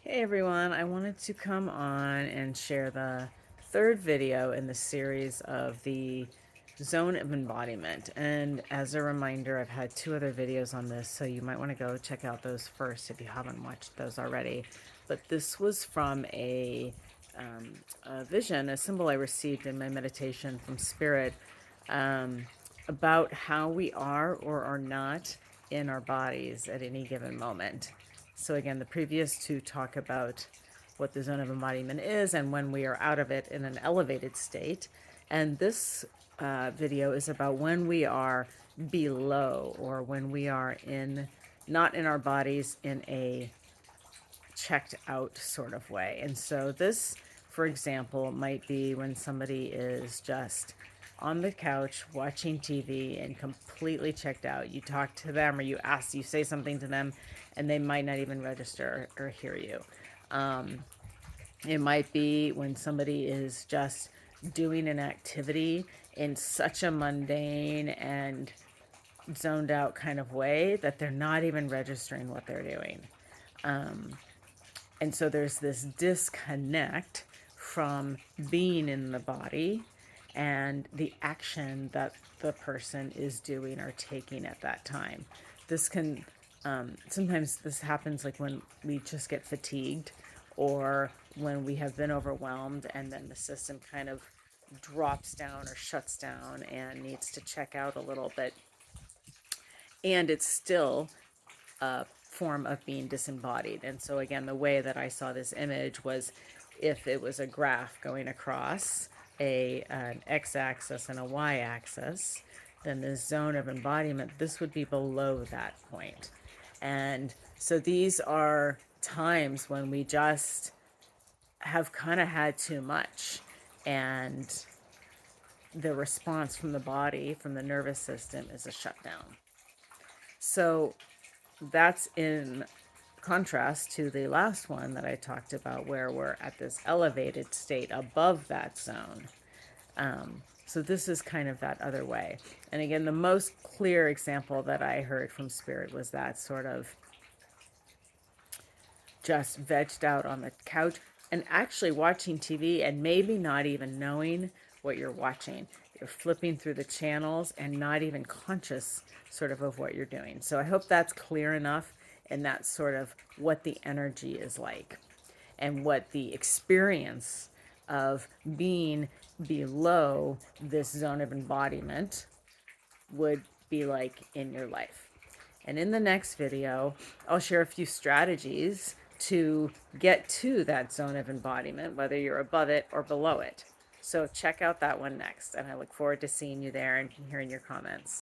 Hey everyone, I wanted to come on and share the third video in the series of the zone of embodiment. And as a reminder, I've had two other videos on this, so you might want to go check out those first if you haven't watched those already. But this was from a vision, a symbol I received in my meditation from Spirit, um, about how we are or are not in our bodies at any given moment. So again, the previous two talk about what the zone of embodiment is and when we are out of it in an elevated state. And this video is about when we are below, or when we are not in our bodies in a checked out sort of way. And so this, for example, might be when somebody is just on the couch watching TV and completely checked out. You talk to them or you say something to them, and they might not even register or hear you. It might be when somebody is just doing an activity in such a mundane and zoned out kind of way that they're not even registering what they're doing. And so there's this disconnect from being in the body and the action that the person is doing or taking at that time. This can, sometimes this happens like when we just get fatigued, or when we have been overwhelmed and then the system kind of drops down or shuts down and needs to check out a little bit. And it's still form of being disembodied. And so again, the way that I saw this image was if it was a graph going across an x-axis and a y-axis, then the zone of embodiment, this would be below that point. And so these are times when we just have kind of had too much, and the response from the body, from the nervous system, is a shutdown. So that's in contrast to the last one that I talked about, where we're at this elevated state above that zone. So this is kind of that other way. And again, the most clear example that I heard from Spirit was that sort of just vegged out on the couch and actually watching TV and maybe not even knowing what you're watching. You're flipping through the channels and not even conscious sort of what you're doing. So I hope that's clear enough, and that's sort of what the energy is like and what the experience of being below this zone of embodiment would be like in your life. And in the next video, I'll share a few strategies to get to that zone of embodiment, whether you're above it or below it. So check out that one next, and I look forward to seeing you there and hearing your comments.